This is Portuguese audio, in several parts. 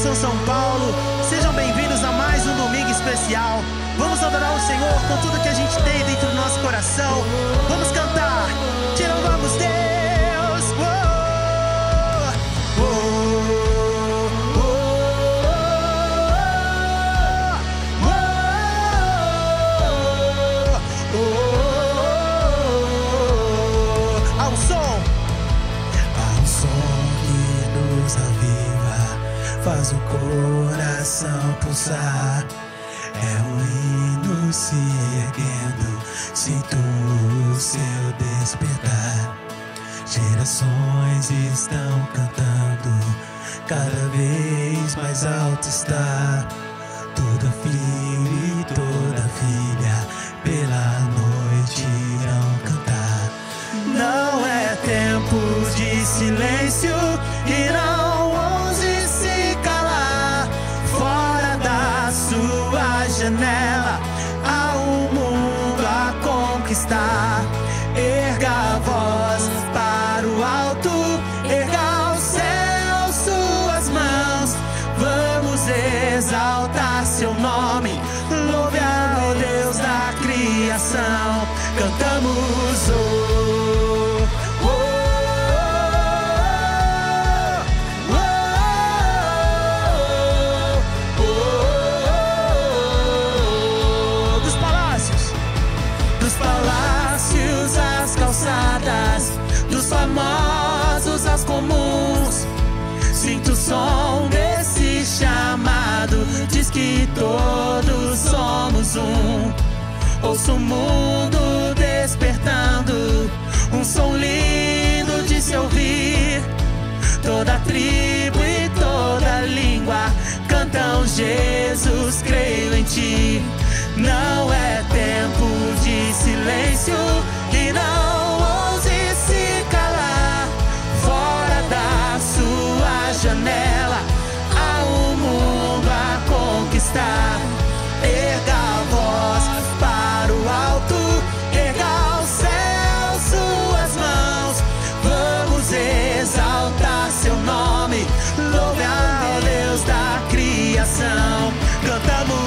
Nação São Paulo, sejam bem-vindos a mais um domingo especial. Vamos adorar o Senhor com tudo que a gente tem dentro do nosso coração. Vamos cantar, te louvamos, Deus. Faz o coração pulsar, é um hino se erguendo, sinto o seu despertar. Gerações estão cantando, cada vez mais alto está. Todo filho e toda filha pela noite irão cantar. Não é tempo de silêncio e não janela, há um mundo a conquistar. Erga a voz para o alto, erga ao céu suas mãos. Vamos exaltar seu nome, louve ao Deus da criação. Cantamos dos famosos aos comuns. Sinto o som desse chamado, diz que todos somos um. Ouço o mundo despertando, um som lindo de se ouvir. Toda tribo e toda língua cantam Jesus, creio em ti. Não é tempo de silêncio e não ouse se calar. Fora da sua janela há um mundo a conquistar. Erga a voz para o alto, erga ao céu suas mãos. Vamos exaltar seu nome, louve ao Deus da criação. Cantamos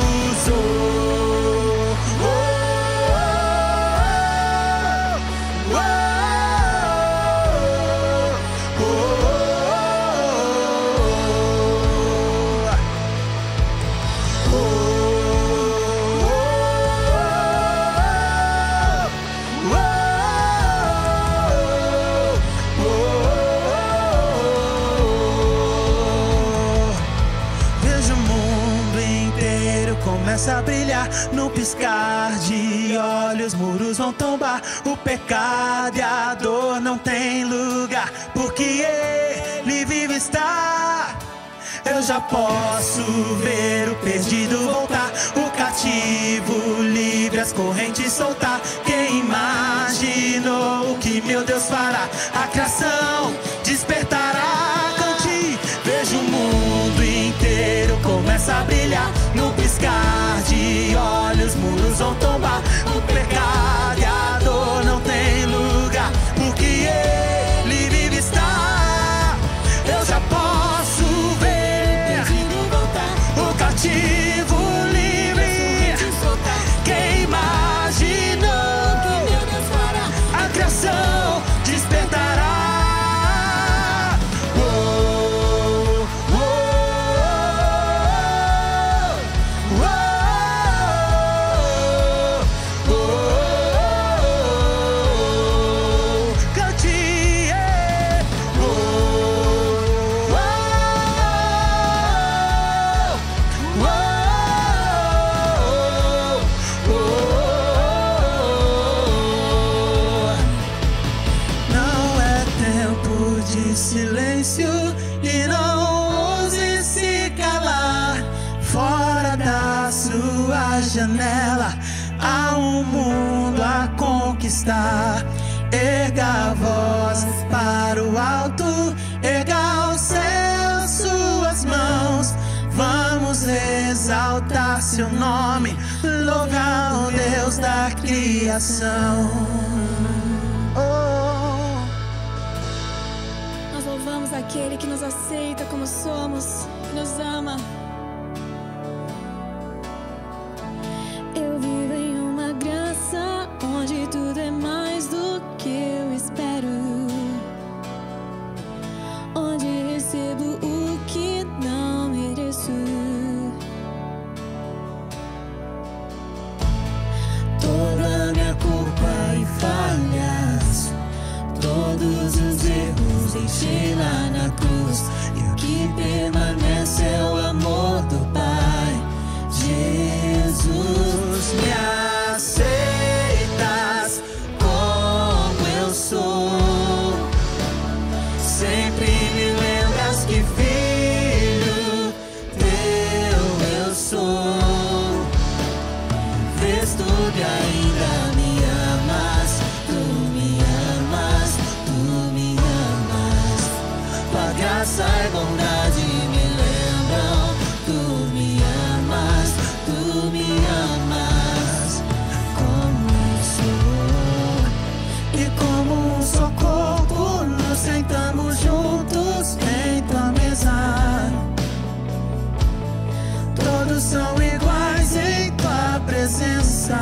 começa a brilhar no piscar de olhos, muros vão tombar. O pecado e a dor não tem lugar, porque Ele vive está. Eu já posso ver o perdido voltar, o cativo livre, as correntes soltar. Quem imaginou o que meu Deus fará? A criação despertará. Cante, vejo o mundo inteiro começa a brilhar no piscar de olhos, muros vão tombar. O pecado e a dor não tem lugar, porque Ele vive está. Eu já posso ver o cativo livre. Quem imaginou a criação despertará. Silêncio e não ouse se calar. Fora da sua janela há um mundo a conquistar. Erga a voz para o alto, erga ao céu suas mãos. Vamos exaltar seu nome, louvar o Deus da criação. louvamos aquele que nos aceita como somos, que nos ama. Eu vivo em uma graça onde tudo é mais do que eu espero, onde recebo o que não mereço. Toda minha culpa e falhas, todos os erros deixei lá na cruz, e o que permanece é o amor do Pai. Jesus, me aceitas como eu sou, sempre me lembras que filho teu eu sou, vês tudo e ainda me amas, tu me amas, tu me amas, tua graça e bondade me lembram, tu me amas, tu me amas, como eu sou, e como um só corpo nos sentamos juntos em tua mesa, todos são iguais em tua presença.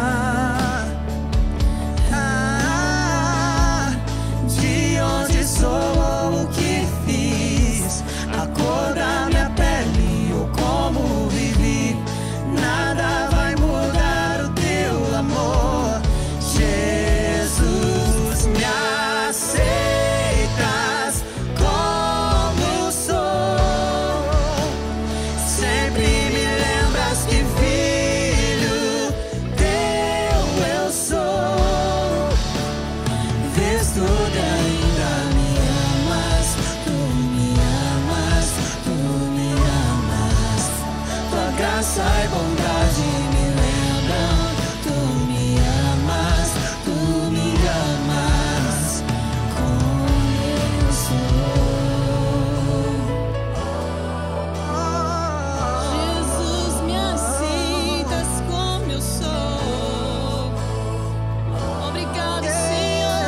De onde sou, o que fiz, a cor da minha pele ou como vivi, nada vai mudar o teu amor. Jesus, me aceitas como eu sou, sempre me lembras que filho teu eu sou, vês tudo e ainda me amas, tu me amas, tu me amas, tua graça e bondade me lembram, tu me amas, tu me amas, como eu sou. Jesus, me aceitas como eu sou. Obrigado, Senhor.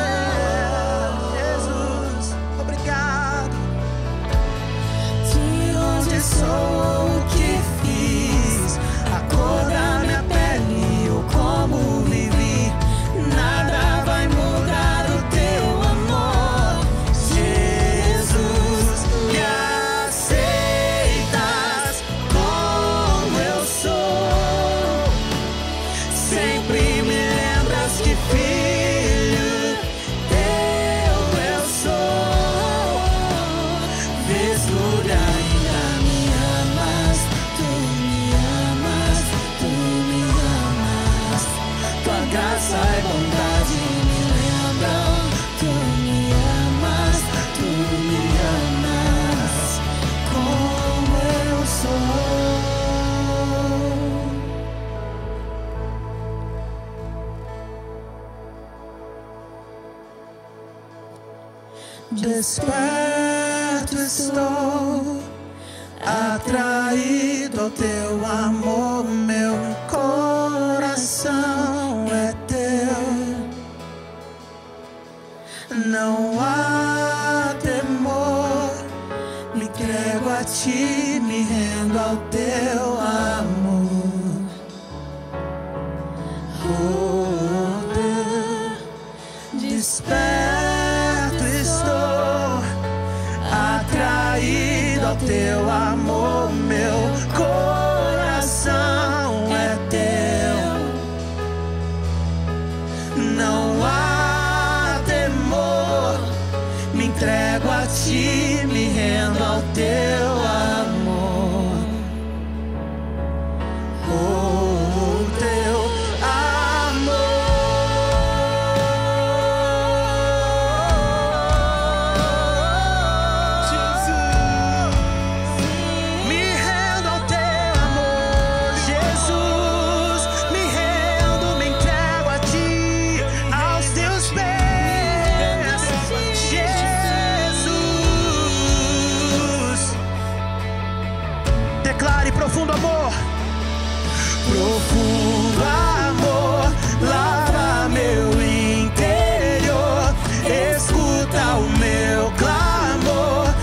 Jesus, obrigado. De onde sou, o que fiz, a cor da minha pele ou como vivi, nada vai mudar o teu amor. Jesus, me aceitas como eu sou, sempre me lembras que filho teu eu sou, vês tudo e ainda me amas, tu me amas, tu me amas, tua graça e bondade me lembram, tu me amas, tu me amas, como eu sou. Desperto estou, atraído ao teu amor, meu coração é teu, não há temor, me entrego a ti, me rendo ao teu amor. Oh, Deus, desperto estou, atraído ao teu amor, meu coração é teu, não há temor, me entrego a ti, me rendo ao teu amor. Oh, teu profundo amor, profundo amor, lava meu interior, escuta o meu clamor,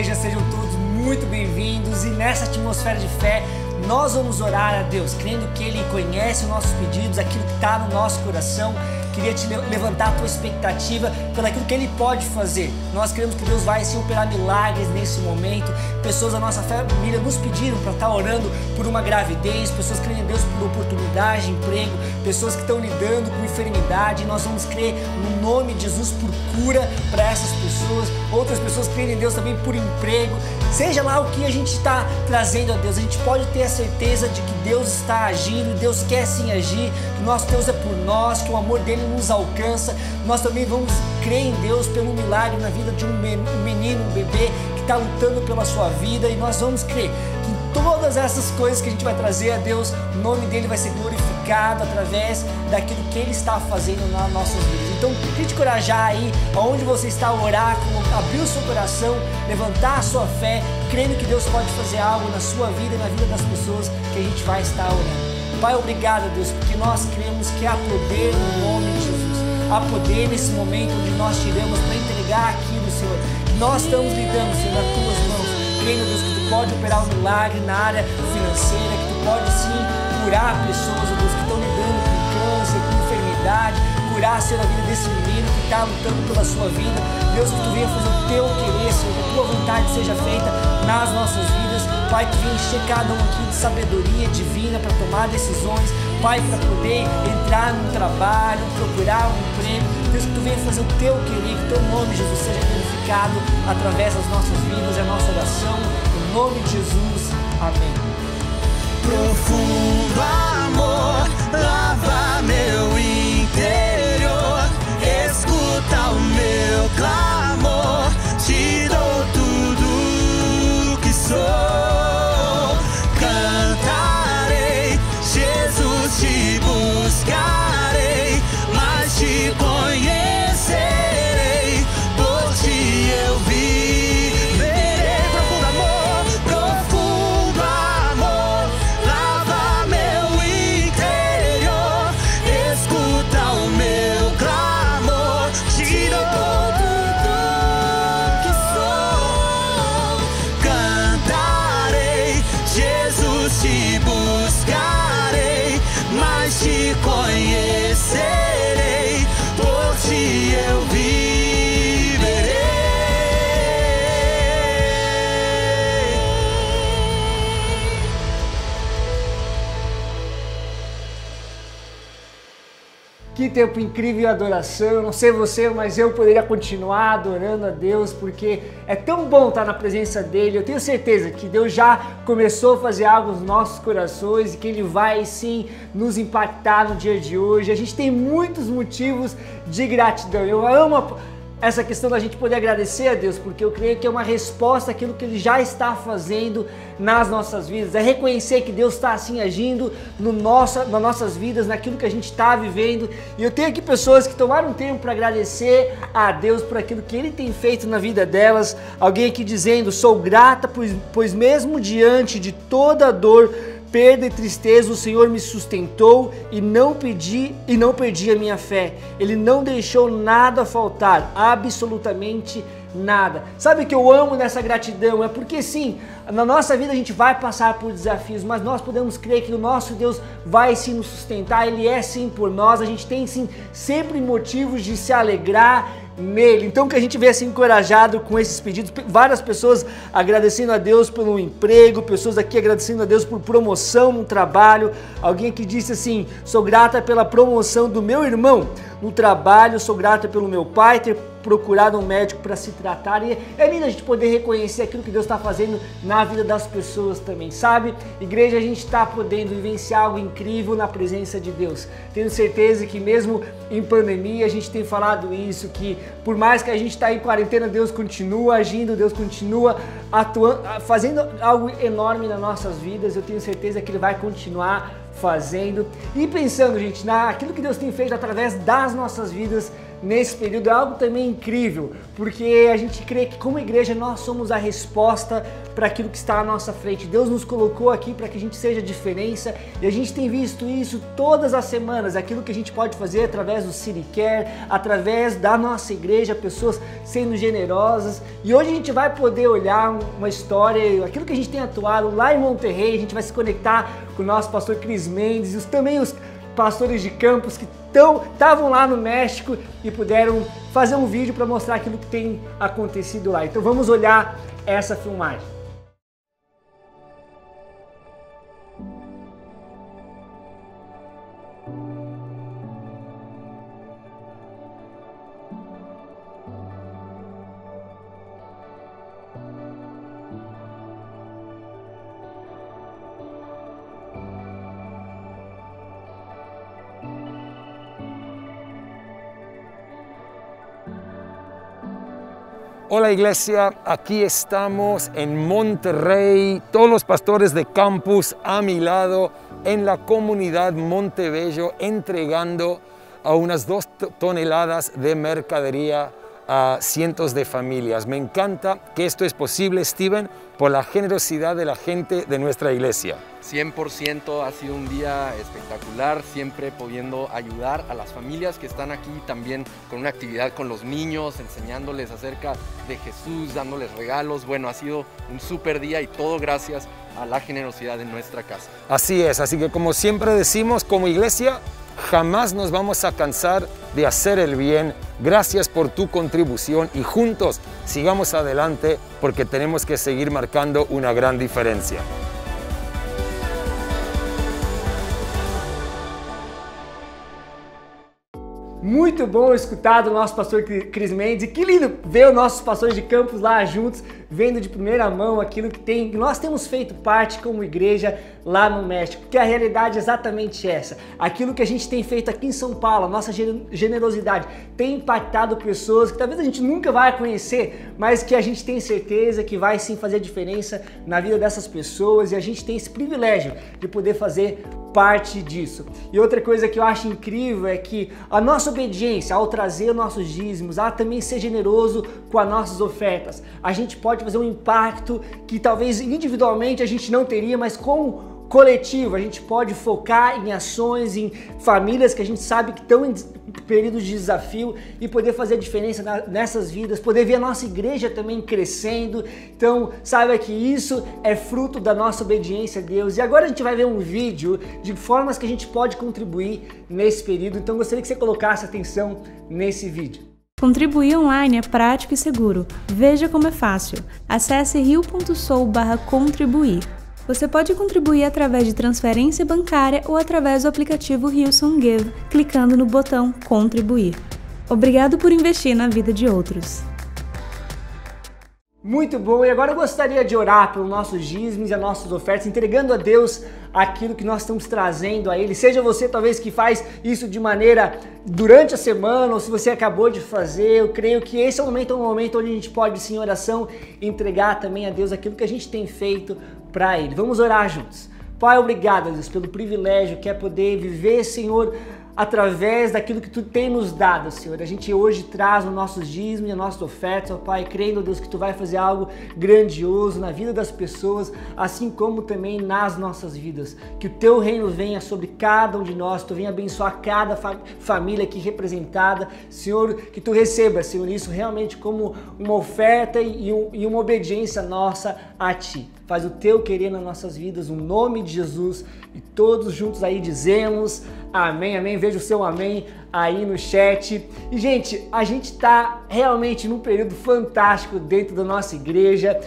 igreja, sejam todos muito bem-vindos e nessa atmosfera de fé nós vamos orar a Deus, crendo que Ele conhece os nossos pedidos, aquilo que está no nosso coração. Queria te levantar a tua expectativa pelo aquilo que Ele pode fazer. Nós queremos que Deus vai sim operar milagres nesse momento. Pessoas da nossa família nos pediram para estar orando por uma gravidez, pessoas crendo em Deus por oportunidade, emprego, pessoas que estão lidando com enfermidade. Nós vamos crer no nome de Jesus por cura para essas pessoas. Outras pessoas creem em Deus também por emprego. Seja lá o que a gente está trazendo a Deus, a gente pode ter a certeza de que Deus está agindo, Deus quer sim agir, que nosso Deus é por nós, que o amor dele nos alcança. Nós também vamos crer em Deus pelo milagre na vida de um menino, um bebê que está lutando pela sua vida, e nós vamos crer que em todas essas coisas que a gente vai trazer a Deus, o nome dele vai ser glorificado através daquilo que ele está fazendo nas nossas vidas. Então, queria te encorajar aí, aonde você está, a orar, abrir o seu coração, levantar a sua fé, crendo que Deus pode fazer algo na sua vida e na vida das pessoas que a gente vai estar orando. Pai, obrigado, Deus, porque nós cremos que há poder no nome de Jesus. Há poder nesse momento onde nós tiramos para entregar aquilo, Senhor. Nós estamos lidando, Senhor, nas tuas mãos. Crendo, Deus, que tu pode operar um milagre na área financeira, que tu pode sim curar pessoas, Deus, que estão lidando com câncer, com enfermidade, curar, Senhor, a vida desse menino que está lutando pela sua vida. Deus, que tu venha fazer o teu querer, Senhor, que a tua vontade seja feita nas nossas vidas. Pai, que venha encher cada um aqui de sabedoria divina para tomar decisões. Pai, para poder entrar num trabalho, procurar um emprego. Deus, que tu venha fazer o teu querer, que o teu nome, Jesus, seja glorificado através das nossas vidas, é a nossa oração. Em nome de Jesus. Amém. Profundo amor lava meu interior, escuta o meu clamor, te dou tudo que sou. Cantarei, Jesus, te buscarei, mas te conhecerei, por ti eu viverei. Profundo amor, profundo amor, lava meu interior, escuta o meu clamor, te dou tudo que sou. Cantarei, Jesus, te buscarei, mas te conhecerei, por ti eu viverei. Que tempo incrível de adoração. Eu não sei você, mas eu poderia continuar adorando a Deus, porque é tão bom estar na presença dele. Eu tenho certeza que Deus já começou a fazer algo nos nossos corações e que ele vai sim nos impactar no dia de hoje. A gente tem muitos motivos de gratidão. Eu amo essa questão da gente poder agradecer a Deus, porque eu creio que é uma resposta àquilo que Ele já está fazendo nas nossas vidas. É reconhecer que Deus está assim agindo nas nossas vidas, naquilo que a gente está vivendo. E eu tenho aqui pessoas que tomaram tempo para agradecer a Deus por aquilo que Ele tem feito na vida delas. Alguém aqui dizendo: sou grata, pois mesmo diante de toda a dor, perda e tristeza, o Senhor me sustentou e não perdi a minha fé. Ele não deixou nada faltar, absolutamente nada. Sabe o que eu amo nessa gratidão? É porque sim, na nossa vida a gente vai passar por desafios, mas nós podemos crer que o nosso Deus vai sim nos sustentar. Ele é sim por nós. A gente tem sim sempre motivos de se alegrar nele. Então que a gente venha assim encorajado com esses pedidos. Várias pessoas agradecendo a Deus pelo emprego, pessoas aqui agradecendo a Deus por promoção no trabalho. Alguém que disse assim: sou grata pela promoção do meu irmão no trabalho, sou grata pelo meu pai ter procurado um médico para se tratar. E é lindo a gente poder reconhecer aquilo que Deus está fazendo na vida das pessoas também, sabe? Igreja, a gente está podendo vivenciar algo incrível na presença de Deus. Tenho certeza que mesmo em pandemia, a gente tem falado isso, que por mais que a gente está em quarentena, Deus continua agindo, Deus continua atuando, fazendo algo enorme nas nossas vidas. Eu tenho certeza que Ele vai continuar fazendo. E pensando, gente, naquilo que Deus tem feito através das nossas vidas, nesse período é algo também incrível, porque a gente crê que como igreja nós somos a resposta para aquilo que está à nossa frente. Deus nos colocou aqui para que a gente seja diferença e a gente tem visto isso todas as semanas, aquilo que a gente pode fazer através do CityCare, através da nossa igreja, pessoas sendo generosas. E hoje a gente vai poder olhar uma história, aquilo que a gente tem atuado lá em Monterrey, a gente vai se conectar com o nosso pastor Cris Mendes e também os pastores de campus que estavam lá no México e puderam fazer um vídeo para mostrar aquilo que tem acontecido lá. Então vamos olhar essa filmagem. Hola iglesia, aquí estamos en Monterrey, todos los pastores de campus a mi lado en la comunidad Montebello entregando a unas 2 toneladas de mercadería a cientos de familias. Me encanta que esto es posible, Steven, por la generosidad de la gente de nuestra iglesia. 100% ha sido un día espectacular, siempre pudiendo ayudar a las familias que están aquí, también con una actividad con los niños, enseñándoles acerca de Jesús, dándoles regalos. Bueno, ha sido un súper día y todo gracias a la generosidad de nuestra casa. Así es, así que como siempre decimos como iglesia, jamás nos vamos a cansar de hacer el bien. Gracias por tu contribución y juntos sigamos adelante porque tenemos que seguir marcando una gran diferencia. Muito bom escutar do nosso pastor Cris Mendes e que lindo ver os nossos pastores de campus lá juntos, vendo de primeira mão aquilo que nós temos feito parte como igreja lá no México, porque a realidade é exatamente essa. Aquilo que a gente tem feito aqui em São Paulo, a nossa generosidade tem impactado pessoas que talvez a gente nunca vai conhecer, mas que a gente tem certeza que vai sim fazer diferença na vida dessas pessoas e a gente tem esse privilégio de poder fazer parte disso. E outra coisa que eu acho incrível é que a nossa obediência ao trazer nossos dízimos, a também ser generoso com as nossas ofertas, a gente pode fazer um impacto que talvez individualmente a gente não teria, mas com coletivo, a gente pode focar em ações, em famílias que a gente sabe que estão em períodos de desafio e poder fazer a diferença nessas vidas, poder ver a nossa igreja também crescendo. Então, saiba que isso é fruto da nossa obediência a Deus. E agora a gente vai ver um vídeo de formas que a gente pode contribuir nesse período. Então, gostaria que você colocasse atenção nesse vídeo. Contribuir online é prático e seguro. Veja como é fácil. Acesse rio.soul/contribuir. Você pode contribuir através de transferência bancária ou através do aplicativo Hillsong Give, clicando no botão Contribuir. Obrigado por investir na vida de outros. Muito bom, e agora eu gostaria de orar pelos nossos dízimos e as nossas ofertas, entregando a Deus aquilo que nós estamos trazendo a Ele. Seja você talvez que faz isso de maneira durante a semana, ou se você acabou de fazer, eu creio que esse é um momento onde a gente pode, sim, em oração, entregar também a Deus aquilo que a gente tem feito para Ele. Vamos orar juntos. Pai, obrigado, Deus, pelo privilégio que é poder viver, Senhor, através daquilo que Tu tem nos dado, Senhor. A gente hoje traz os nossos dízimos e as nossas ofertas, ó Pai, crendo, Deus, que Tu vai fazer algo grandioso na vida das pessoas, assim como também nas nossas vidas. Que o Teu reino venha sobre cada um de nós, Tu venha abençoar cada família aqui representada, Senhor, que Tu receba, Senhor, isso realmente como uma oferta e uma obediência nossa a Ti. Faz o Teu querer nas nossas vidas, no nome de Jesus, e todos juntos aí dizemos amém, amém. Veja o seu amém aí no chat. E gente, a gente está realmente num período fantástico dentro da nossa igreja.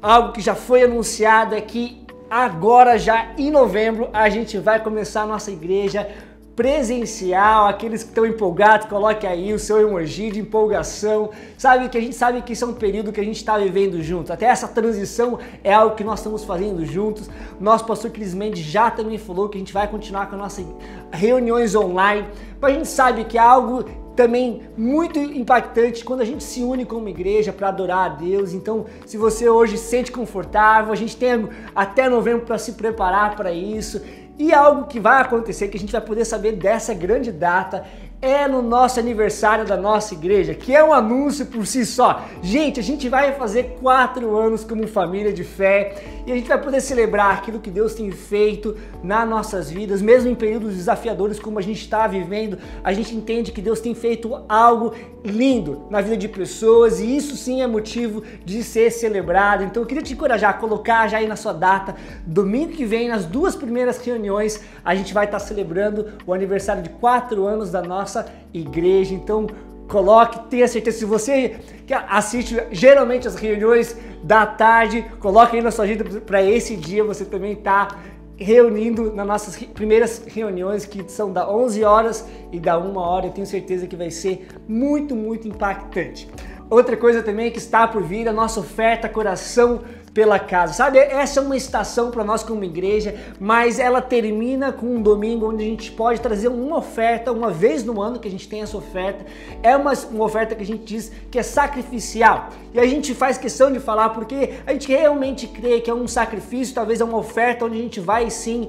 Algo que já foi anunciado é que agora já em novembro a gente vai começar a nossa igreja presencial. Aqueles que estão empolgados, coloque aí o seu emoji de empolgação. Sabe que a gente sabe que isso é um período que a gente está vivendo juntos. Até essa transição é algo que nós estamos fazendo juntos. Nosso pastor Cris Mendes já também falou que a gente vai continuar com as nossas reuniões online. Mas a gente sabe que é algo também muito impactante quando a gente se une como igreja para adorar a Deus. Então, se você hoje se sente confortável, a gente tem até novembro para se preparar para isso. E algo que vai acontecer, que a gente vai poder saber dessa grande data, é no nosso aniversário da nossa igreja, que é um anúncio por si só. Gente, a gente vai fazer 4 anos como família de fé e a gente vai poder celebrar aquilo que Deus tem feito nas nossas vidas, mesmo em períodos desafiadores como a gente está vivendo. A gente entende que Deus tem feito algo lindo na vida de pessoas e isso sim é motivo de ser celebrado. Então eu queria te encorajar a colocar já aí na sua data, domingo que vem, nas 2 primeiras reuniões, a gente vai estar celebrando o aniversário de 4 anos da nossa igreja. Então coloque, tenha certeza, se você que assiste geralmente as reuniões da tarde, coloque aí na sua agenda para esse dia você também tá reunindo nas nossas primeiras reuniões, que são da 11 horas e da 1 hora. Eu tenho certeza que vai ser muito, muito impactante. Outra coisa também que está por vir, a nossa oferta Coração pela Casa. Sabe, essa é uma estação para nós como igreja, mas ela termina com um domingo onde a gente pode trazer uma oferta, uma vez no ano que a gente tem essa oferta. É uma oferta que a gente diz que é sacrificial. E a gente faz questão de falar porque a gente realmente crê que é um sacrifício, talvez é uma oferta onde a gente vai sim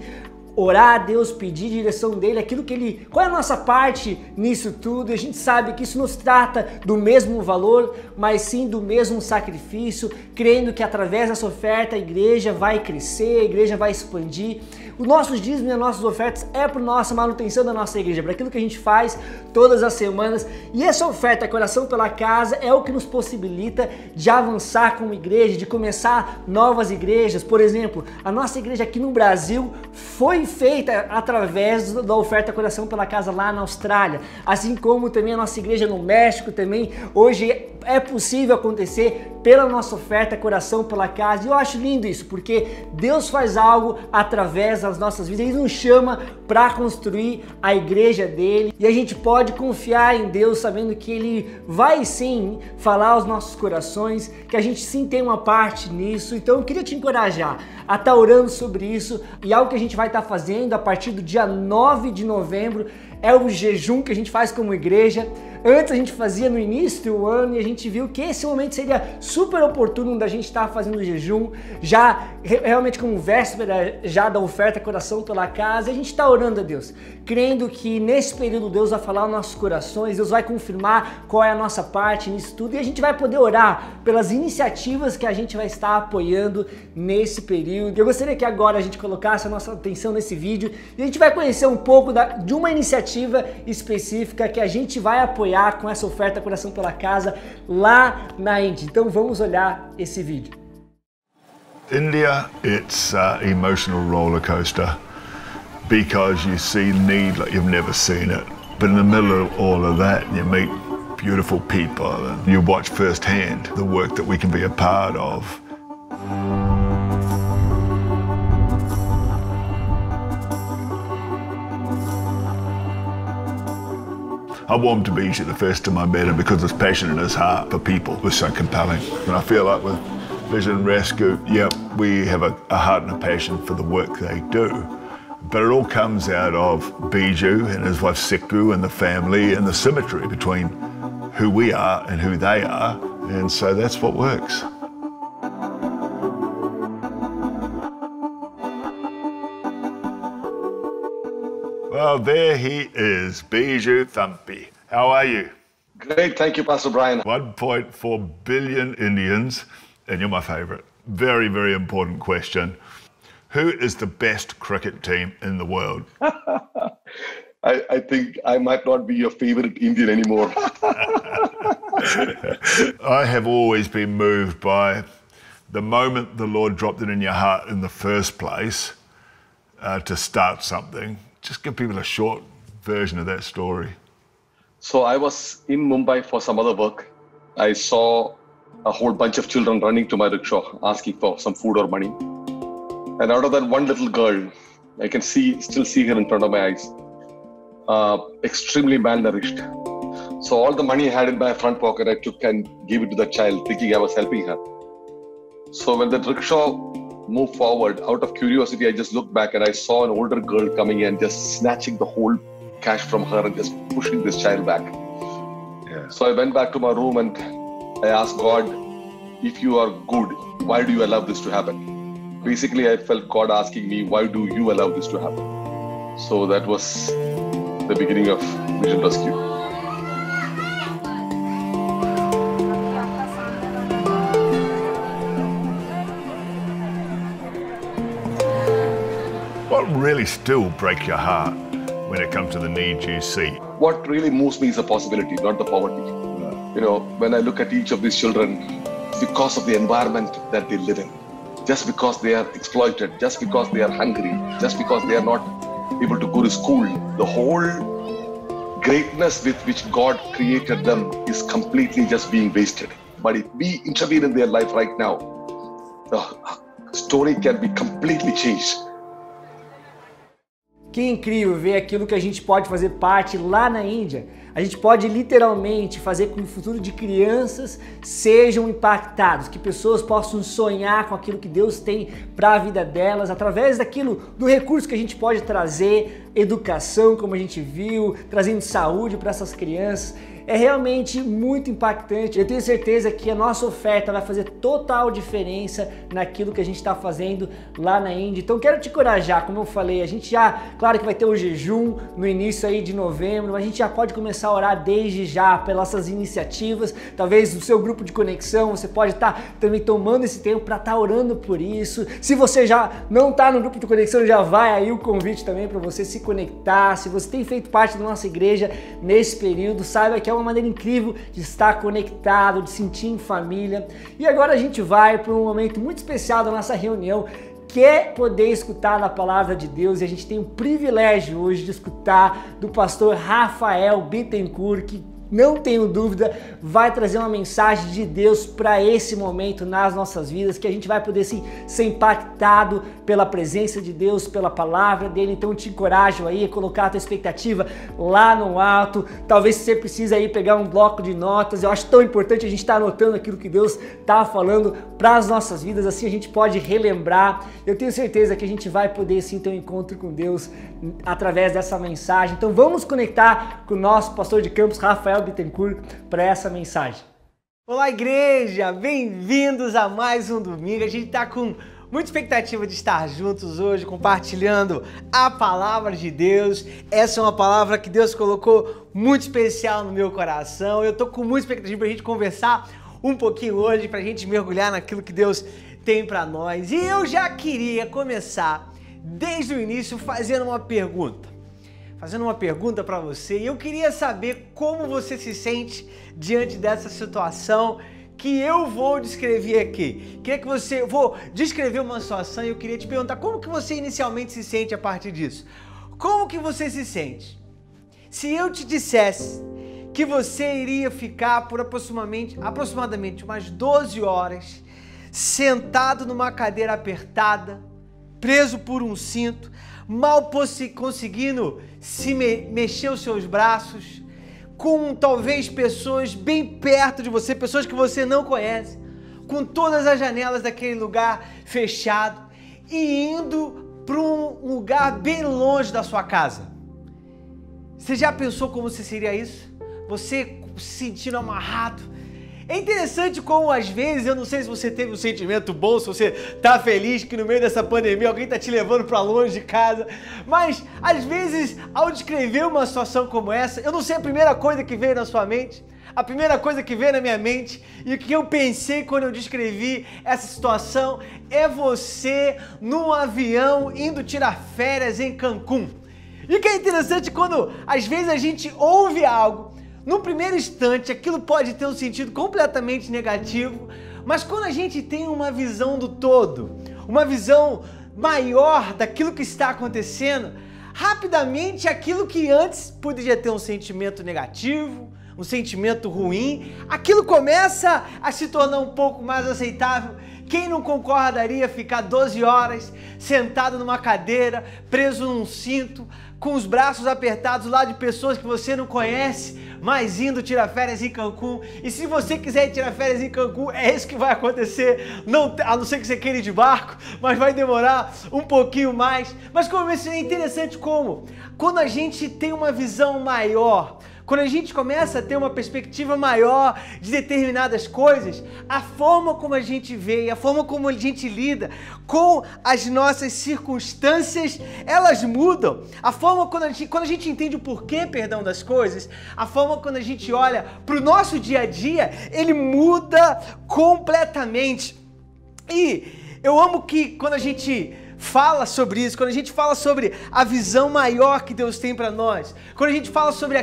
orar a Deus, pedir direção dele, aquilo que ele, qual é a nossa parte nisso tudo. A gente sabe que isso não se trata do mesmo valor, mas sim do mesmo sacrifício, crendo que através dessa oferta a igreja vai crescer, a igreja vai expandir. Os nossos dízimos e as nossas ofertas é para a nossa manutenção da nossa igreja, para aquilo que a gente faz todas as semanas. E essa oferta Coração pela Casa é o que nos possibilita de avançar como igreja, de começar novas igrejas. Por exemplo, a nossa igreja aqui no Brasil foi feita através da oferta Coração pela Casa lá na Austrália, assim como também a nossa igreja no México também hoje é possível acontecer pela nossa oferta Coração pela Casa. E eu acho lindo isso, porque Deus faz algo através das nossas vidas, Ele nos chama para construir a igreja dele e a gente pode confiar em Deus sabendo que Ele vai sim falar aos nossos corações, que a gente sim tem uma parte nisso. Então eu queria te encorajar a estar orando sobre isso, e algo que a gente vai estar fazendo a partir do dia 9 de novembro é o jejum que a gente faz como igreja. Antes a gente fazia no início do ano e a gente viu que esse momento seria super oportuno da gente estar fazendo jejum, já realmente como véspera já da oferta Coração pela Casa. E a gente está orando a Deus, crendo que nesse período Deus vai falar aos nossos corações, Deus vai confirmar qual é a nossa parte nisso tudo, e a gente vai poder orar pelas iniciativas que a gente vai estar apoiando nesse período. Eu gostaria que agora a gente colocasse a nossa atenção nesse vídeo e a gente vai conhecer um pouco de uma iniciativa específica que a gente vai apoiar com essa oferta Coração pela Casa lá na Índia. Então vamos olhar esse vídeo. India, it's an emotional roller coaster because you see need like you've never seen it. But in the middle of all of that, you meet beautiful people and you watch firsthand the work that we can be a part of. I warmed to Bijou the first time I met him because his passion in his heart for people was so compelling. And I feel like with Vision Rescue, yeah, we have a heart and a passion for the work they do. But it all comes out of Bijou and his wife Siku and the family and the symmetry between who we are and who they are. And so that's what works. Well, there he is, Bijou Thampi. How are you? Great, thank you, Pastor Brian. 1.4 billion Indians, and you're my favourite. Very, very important question. Who is the best cricket team in the world? I think I might not be your favourite Indian anymore. I have always been moved by the moment the Lord dropped it in your heart in the first place to start something. Just give people a short version of that story. So I was in Mumbai for some other work. I saw a whole bunch of children running to my rickshaw asking for some food or money. And out of that one little girl, I can still see her in front of my eyes, extremely malnourished. So all the money I had in my front pocket, I took and gave it to the child, thinking I was helping her. So when the rickshaw moved forward, out of curiosity, I just looked back and I saw an older girl coming in, just snatching the whole cash from her and just pushing this child back. Yeah. So I went back to my room and I asked God, if you are good, why do you allow this to happen? Basically, I felt God asking me, why do you allow this to happen? So that was the beginning of Vision Rescue. What really still breaks your heart when it comes to the needs you see? What really moves me is the possibility, not the poverty. You know, when I look at each of these children, because of the environment that they live in, just because they are exploited, just because they are hungry, just because they are not able to go to school, the whole greatness with which God created them is completely just being wasted. But if we intervene in their life right now, the story can be completely changed. Que incrível ver aquilo que a gente pode fazer parte lá na Índia. A gente pode literalmente fazer com que o futuro de crianças sejam impactados, que pessoas possam sonhar com aquilo que Deus tem para a vida delas, através do recurso que a gente pode trazer, educação, como a gente viu, trazendo saúde para essas crianças. É realmente muito impactante. Eu tenho certeza que a nossa oferta vai fazer total diferença naquilo que a gente está fazendo lá na Índia. Então quero te encorajar, como eu falei, a gente já, claro que vai ter o jejum no início aí de novembro, mas a gente já pode começar a orar desde já pelas essas iniciativas. Talvez no seu grupo de conexão você pode estar também tomando esse tempo para estar orando por isso. Se você já não está no grupo de conexão, já vai aí o convite também para você se conectar. Se você tem feito parte da nossa igreja nesse período, saiba que é uma maneira incrível de estar conectado, de sentir em família. E agora a gente vai para um momento muito especial da nossa reunião, que é poder escutar a palavra de Deus, e a gente tem o privilégio hoje de escutar do pastor Rafael Bittencourt, que não tenho dúvida vai trazer uma mensagem de Deus para esse momento nas nossas vidas, que a gente vai poder sim, ser impactado pela presença de Deus, pela palavra dele. Então eu te encorajo aí a colocar a tua expectativa lá no alto. Talvez você precise aí pegar um bloco de notas. Eu acho tão importante a gente estar anotando aquilo que Deus está falando para as nossas vidas, assim a gente pode relembrar. Eu tenho certeza que a gente vai poder sim ter um encontro com Deus através dessa mensagem. Então vamos conectar com o nosso pastor de campus, Rafael Bittencourt, para essa mensagem. Olá, igreja! Bem-vindos a mais um domingo. A gente está com muita expectativa de estar juntos hoje, compartilhando a palavra de Deus. Essa é uma palavra que Deus colocou muito especial no meu coração. Eu estou com muita expectativa para a gente conversar um pouquinho hoje, para a gente mergulhar naquilo que Deus tem para nós. E eu já queria começar desde o início fazendo uma pergunta para você, e eu queria saber como você se sente diante dessa situação que eu vou descrever aqui. Vou descrever uma situação e eu queria te perguntar como que você inicialmente se sente a partir disso. Como que você se sente se eu te dissesse que você iria ficar por aproximadamente umas 12 horas sentado numa cadeira apertada, preso por um cinto, mal conseguindo se mexer os seus braços, com talvez pessoas bem perto de você, pessoas que você não conhece, com todas as janelas daquele lugar fechado e indo para um lugar bem longe da sua casa. Você já pensou como você seria isso? Você se sentindo amarrado? É interessante como às vezes, eu não sei se você teve um sentimento bom, se você tá feliz que no meio dessa pandemia alguém tá te levando para longe de casa, mas às vezes ao descrever uma situação como essa, eu não sei a primeira coisa que veio na sua mente, a primeira coisa que veio na minha mente e o que eu pensei quando eu descrevi essa situação é você num avião indo tirar férias em Cancún. E o que é interessante quando às vezes a gente ouve algo, no primeiro instante, aquilo pode ter um sentido completamente negativo, mas quando a gente tem uma visão do todo, uma visão maior daquilo que está acontecendo, rapidamente aquilo que antes poderia ter um sentimento negativo, um sentimento ruim, aquilo começa a se tornar um pouco mais aceitável. Quem não concordaria ficar 12 horas sentado numa cadeira, preso num cinto, com os braços apertados lá de pessoas que você não conhece, mas indo tirar férias em Cancún? E se você quiser ir tirar férias em Cancún, é isso que vai acontecer, a não ser que você queira ir de barco, mas vai demorar um pouquinho mais. Mas como é interessante como, quando a gente tem uma visão maior, quando a gente começa a ter uma perspectiva maior de determinadas coisas, a forma como a gente vê, a forma como a gente lida com as nossas circunstâncias, elas mudam. A forma quando a gente entende o porquê, das coisas, a forma quando a gente olha para o nosso dia a dia, ele muda completamente. E eu amo que quando a gente fala sobre isso, quando a gente fala sobre a visão maior que Deus tem para nós, quando a gente fala sobre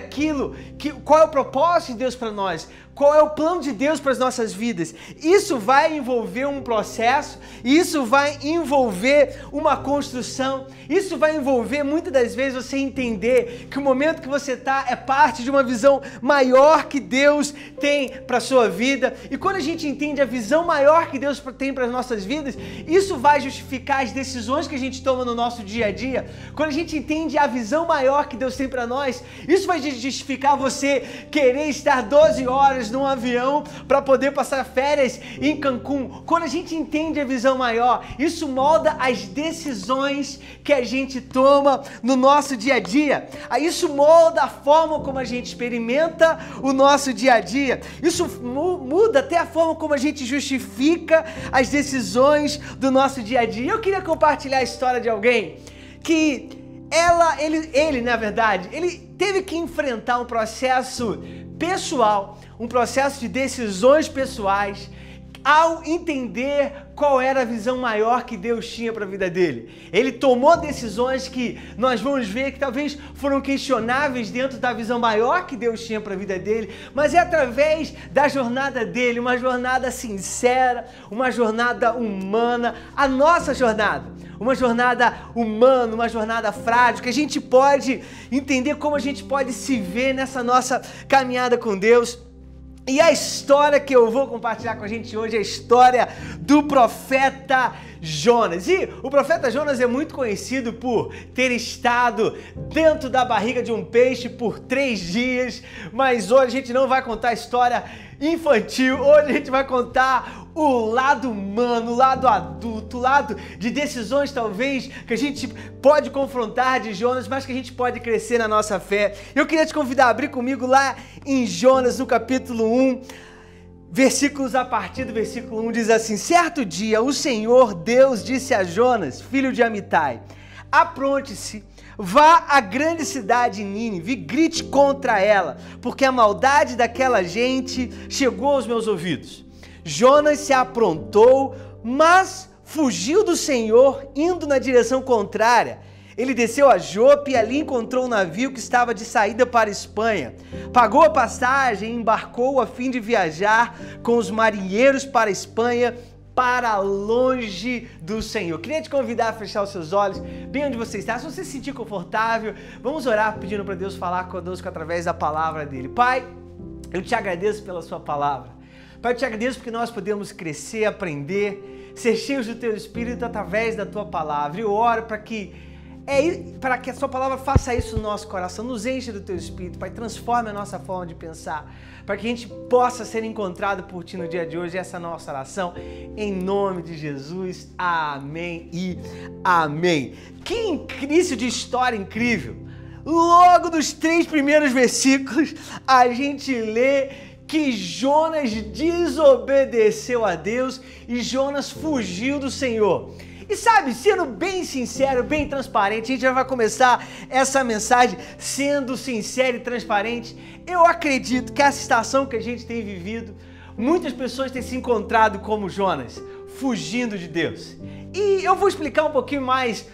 qual é o propósito de Deus para nós, qual é o plano de Deus para as nossas vidas, isso vai envolver um processo, isso vai envolver uma construção, isso vai envolver muitas das vezes você entender que o momento que você está é parte de uma visão maior que Deus tem para a sua vida. E quando a gente entende a visão maior que Deus tem para as nossas vidas, isso vai justificar as decisões que a gente toma no nosso dia a dia. Quando a gente entende a visão maior que Deus tem para nós, isso vai justificar você querer estar 12 horas num avião para poder passar férias em Cancún. Quando a gente entende a visão maior, isso molda as decisões que a gente toma no nosso dia a dia. Isso molda a forma como a gente experimenta o nosso dia a dia. Isso muda até a forma como a gente justifica as decisões do nosso dia a dia. Eu queria compartilhar a história de alguém que ele, na verdade, ele teve que enfrentar um processo pessoal, um processo de decisões pessoais, ao entender qual era a visão maior que Deus tinha para a vida dele. Ele tomou decisões que nós vamos ver que talvez foram questionáveis dentro da visão maior que Deus tinha para a vida dele, mas é através da jornada dele, uma jornada sincera, uma jornada humana, a nossa jornada, uma jornada humana, uma jornada frágil, que a gente pode entender como a gente pode se ver nessa nossa caminhada com Deus. E a história que eu vou compartilhar com a gente hoje é a história do profeta Jonas. E o profeta Jonas é muito conhecido por ter estado dentro da barriga de um peixe por 3 dias, mas hoje a gente não vai contar a história infantil, hoje a gente vai contar o lado humano, o lado adulto, o lado de decisões talvez que a gente pode confrontar de Jonas, mas que a gente pode crescer na nossa fé. Eu queria te convidar a abrir comigo lá em Jonas, no capítulo 1, versículos a partir do versículo 1, diz assim: certo dia o Senhor Deus disse a Jonas, filho de Amitai, apronte-se, vá à grande cidade Nínive e grite contra ela, porque a maldade daquela gente chegou aos meus ouvidos. Jonas se aprontou, mas fugiu do Senhor, indo na direção contrária. Ele desceu a Jope e ali encontrou um navio que estava de saída para a Espanha. Pagou a passagem e embarcou a fim de viajar com os marinheiros para a Espanha, para longe do Senhor. Queria te convidar a fechar os seus olhos, bem onde você está. Se você se sentir confortável, vamos orar pedindo para Deus falar conosco através da palavra dele. Pai, eu te agradeço pela sua palavra. Pai, eu te agradeço porque nós podemos crescer, aprender, ser cheios do teu Espírito através da tua palavra. Eu oro para que a sua palavra faça isso no nosso coração, nos enche do teu Espírito, Pai, transforme a nossa forma de pensar, para que a gente possa ser encontrado por ti no dia de hoje. Essa é a nossa oração, em nome de Jesus, amém e amém. Que início de história incrível! Logo nos 3 primeiros versículos, a gente lê que Jonas desobedeceu a Deus e Jonas fugiu do Senhor. E sabe, sendo bem sincero, bem transparente, a gente já vai começar essa mensagem sendo sincero e transparente. Eu acredito que essa estação que a gente tem vivido, muitas pessoas têm se encontrado como Jonas, fugindo de Deus. E eu vou explicar um pouquinho mais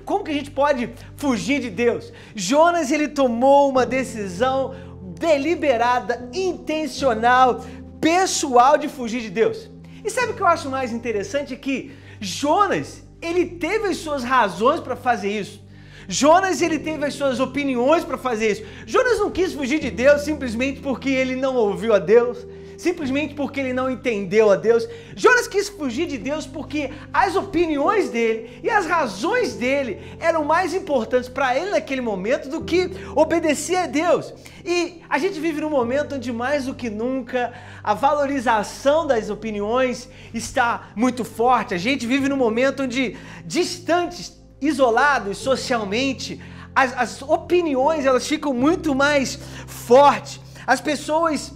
como que a gente pode fugir de Deus. Jonas, ele tomou uma decisão deliberada, intencional, pessoal de fugir de Deus. E sabe o que eu acho mais interessante? É que Jonas, ele teve as suas razões para fazer isso. Jonas, ele teve as suas opiniões para fazer isso. Jonas não quis fugir de Deus simplesmente porque ele não ouviu a Deus, simplesmente porque ele não entendeu a Deus. Jonas quis fugir de Deus porque as opiniões dele e as razões dele eram mais importantes para ele naquele momento do que obedecer a Deus. E a gente vive num momento onde mais do que nunca a valorização das opiniões está muito forte. A gente vive num momento onde distantes, isolados socialmente, as opiniões, elas ficam muito mais fortes. As pessoas,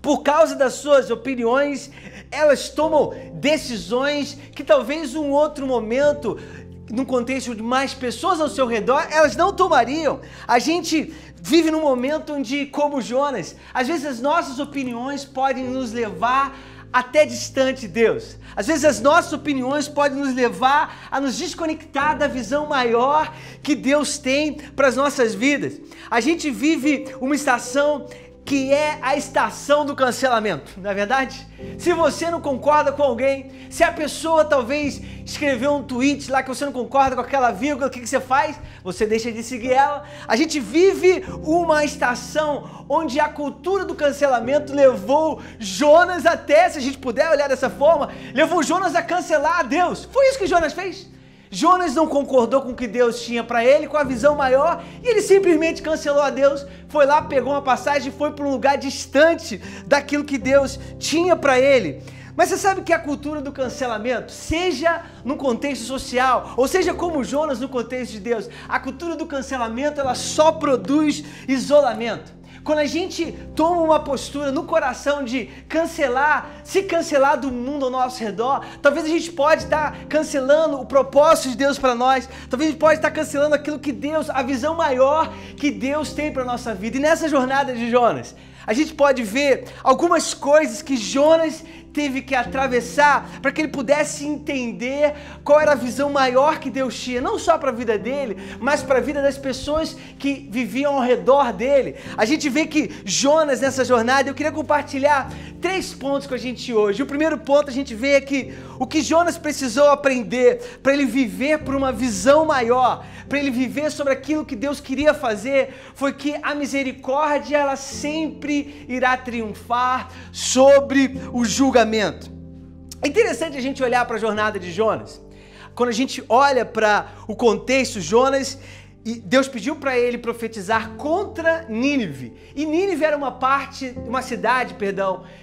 por causa das suas opiniões, elas tomam decisões que talvez um outro momento, num contexto de mais pessoas ao seu redor, elas não tomariam. A gente vive num momento onde, como Jonas, às vezes as nossas opiniões podem nos levar até distante de Deus. Às vezes as nossas opiniões podem nos levar a nos desconectar da visão maior que Deus tem para as nossas vidas. A gente vive uma estação que é a estação do cancelamento, não é verdade? Se você não concorda com alguém, se a pessoa talvez escreveu um tweet lá que você não concorda com aquela vírgula, o que você faz? Você deixa de seguir ela. A gente vive uma estação onde a cultura do cancelamento levou Jonas até, se a gente puder olhar dessa forma, levou Jonas a cancelar a Deus. Foi isso que Jonas fez. Jonas não concordou com o que Deus tinha para ele, com a visão maior, e ele simplesmente cancelou a Deus, foi lá, pegou uma passagem e foi para um lugar distante daquilo que Deus tinha para ele. Mas você sabe que a cultura do cancelamento, seja no contexto social, ou seja como Jonas no contexto de Deus, a cultura do cancelamento, ela só produz isolamento. Quando a gente toma uma postura no coração de cancelar, se cancelar do mundo ao nosso redor, talvez a gente pode estar cancelando o propósito de Deus para nós, talvez a gente pode estar cancelando aquilo que Deus, a visão maior que Deus tem para a nossa vida. E nessa jornada de Jonas, a gente pode ver algumas coisas que Jonas teve que atravessar para que ele pudesse entender qual era a visão maior que Deus tinha, não só para a vida dele, mas para a vida das pessoas que viviam ao redor dele. A gente vê que Jonas, nessa jornada, eu queria compartilhar 3 pontos com a gente hoje. O primeiro ponto a gente vê que o que Jonas precisou aprender para ele viver por uma visão maior, para ele viver sobre aquilo que Deus queria fazer, foi que a misericórdia, ela sempre irá triunfar sobre o julgamento. É interessante a gente olhar para a jornada de Jonas. Quando a gente olha para o contexto, Jonas, e Deus pediu para ele profetizar contra Nínive. E Nínive era uma cidade,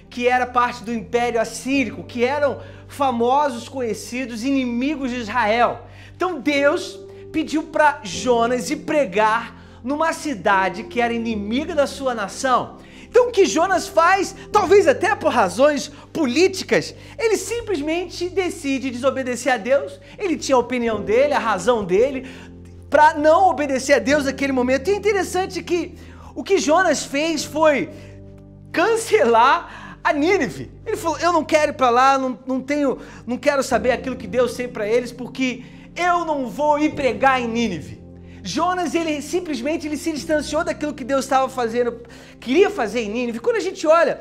que era parte do Império Assírico, que eram famosos, conhecidos inimigos de Israel. Então Deus pediu para Jonas ir pregar numa cidade que era inimiga da sua nação. Então o que Jonas faz, talvez até por razões políticas, ele simplesmente decide desobedecer a Deus. Ele tinha a opinião dele, a razão dele, para não obedecer a Deus naquele momento. E é interessante que o que Jonas fez foi cancelar a Nínive. Ele falou, eu não quero ir para lá, não quero saber aquilo que Deus tem para eles, porque eu não vou ir pregar em Nínive. Jonas, ele simplesmente se distanciou daquilo que Deus estava fazendo, queria fazer em Nínive. Quando a gente olha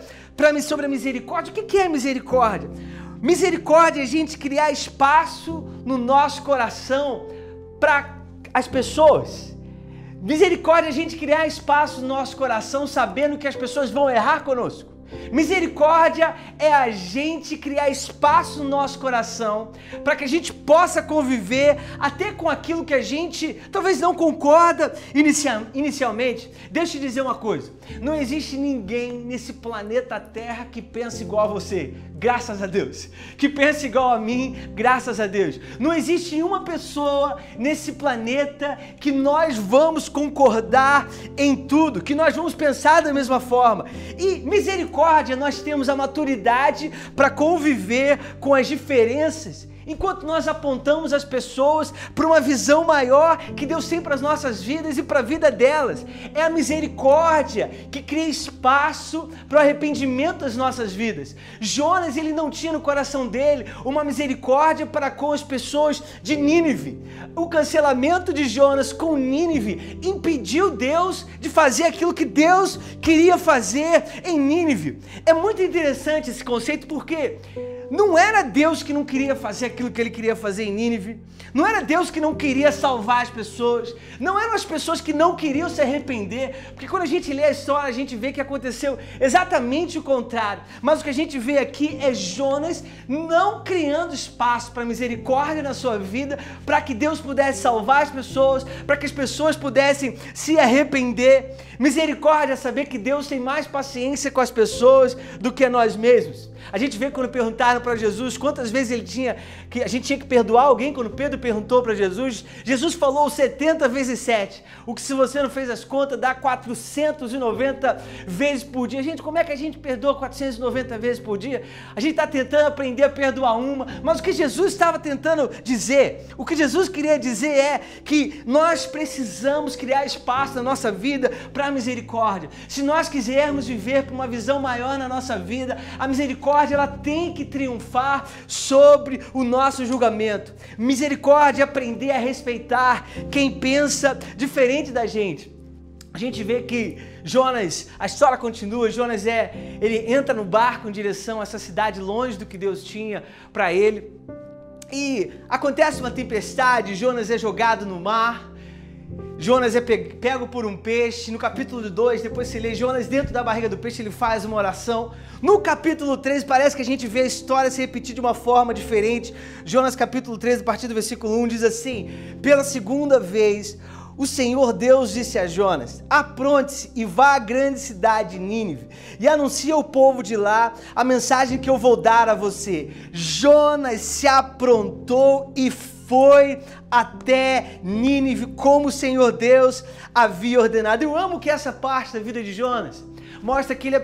sobre a misericórdia, o que é misericórdia? Misericórdia é a gente criar espaço no nosso coração para as pessoas. Misericórdia é a gente criar espaço no nosso coração sabendo que as pessoas vão errar conosco. Misericórdia é a gente criar espaço no nosso coração para que a gente possa conviver até com aquilo que a gente talvez não concorda inicialmente. Deixa eu te dizer uma coisa, não existe ninguém nesse planeta Terra que pensa igual a você, graças a Deus, que pensa igual a mim, graças a Deus. Não existe nenhuma pessoa nesse planeta que nós vamos concordar em tudo, que nós vamos pensar da mesma forma. E misericórdia, nós temos a maturidade para conviver com as diferenças, enquanto nós apontamos as pessoas para uma visão maior que Deus tem para as nossas vidas e para a vida delas. É a misericórdia que cria espaço para o arrependimento das nossas vidas. Jonas, ele não tinha no coração dele uma misericórdia para com as pessoas de Nínive. O cancelamento de Jonas com Nínive impediu Deus de fazer aquilo que Deus queria fazer em Nínive. É muito interessante esse conceito porque não era Deus que não queria fazer aquilo que ele queria fazer em Nínive, não era Deus que não queria salvar as pessoas, não eram as pessoas que não queriam se arrepender, porque quando a gente lê a história a gente vê que aconteceu exatamente o contrário. Mas o que a gente vê aqui é Jonas não criando espaço para misericórdia na sua vida, para que Deus pudesse salvar as pessoas, para que as pessoas pudessem se arrepender. Misericórdia é saber que Deus tem mais paciência com as pessoas do que nós mesmos. A gente vê quando perguntaram para Jesus quantas vezes a gente tinha que perdoar alguém. Quando Pedro perguntou para Jesus, Jesus falou 70 vezes 7. O que, se você não fez as contas, dá 490 vezes por dia. Gente, como é que a gente perdoa 490 vezes por dia? A gente está tentando aprender a perdoar uma, mas o que Jesus estava tentando dizer, o que Jesus queria dizer é que nós precisamos criar espaço na nossa vida para a misericórdia. Se nós quisermos viver por uma visão maior na nossa vida, a misericórdia ela tem que triunfar sobre o nosso julgamento. Misericórdia é aprender a respeitar quem pensa diferente da gente. A gente vê que Jonas, a história continua, Jonas ele entra no barco em direção a essa cidade longe do que Deus tinha para ele. E acontece uma tempestade, Jonas é jogado no mar. Jonas é pego por um peixe. No capítulo 2, depois você lê Jonas dentro da barriga do peixe, ele faz uma oração. No capítulo 3, parece que a gente vê a história se repetir de uma forma diferente. Jonas capítulo 3, a partir do versículo 1, diz assim: pela segunda vez, o Senhor Deus disse a Jonas: apronte-se e vá à grande cidade de Nínive e anuncie ao povo de lá a mensagem que eu vou dar a você. Jonas se aprontou e foi até Nínive como o Senhor Deus havia ordenado. Eu amo que essa parte da vida de Jonas mostra que ele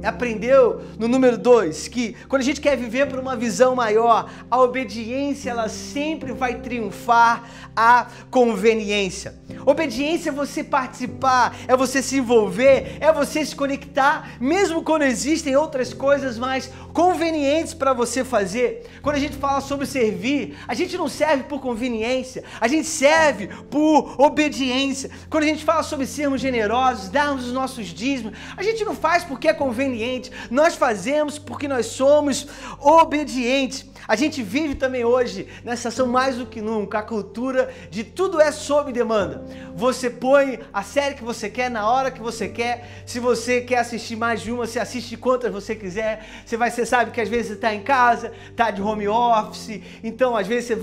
aprendeu no número 2, que quando a gente quer viver por uma visão maior, a obediência ela sempre vai triunfar a conveniência. Obediência é você participar, é você se envolver, é você se conectar, mesmo quando existem outras coisas mais convenientes para você fazer. Quando a gente fala sobre servir, a gente não serve por conveniência, a gente serve por obediência. Quando a gente fala sobre sermos generosos, darmos os nossos dízimos, a gente não faz porque é conveniente, nós fazemos porque nós somos obedientes. A gente vive também hoje, nessa ação mais do que nunca, a cultura de tudo é sob demanda. Você põe a série que você quer, na hora que você quer. Se você quer assistir mais de uma, você assiste quantas você quiser. Você sabe que às vezes você está em casa, está de home office, então às vezes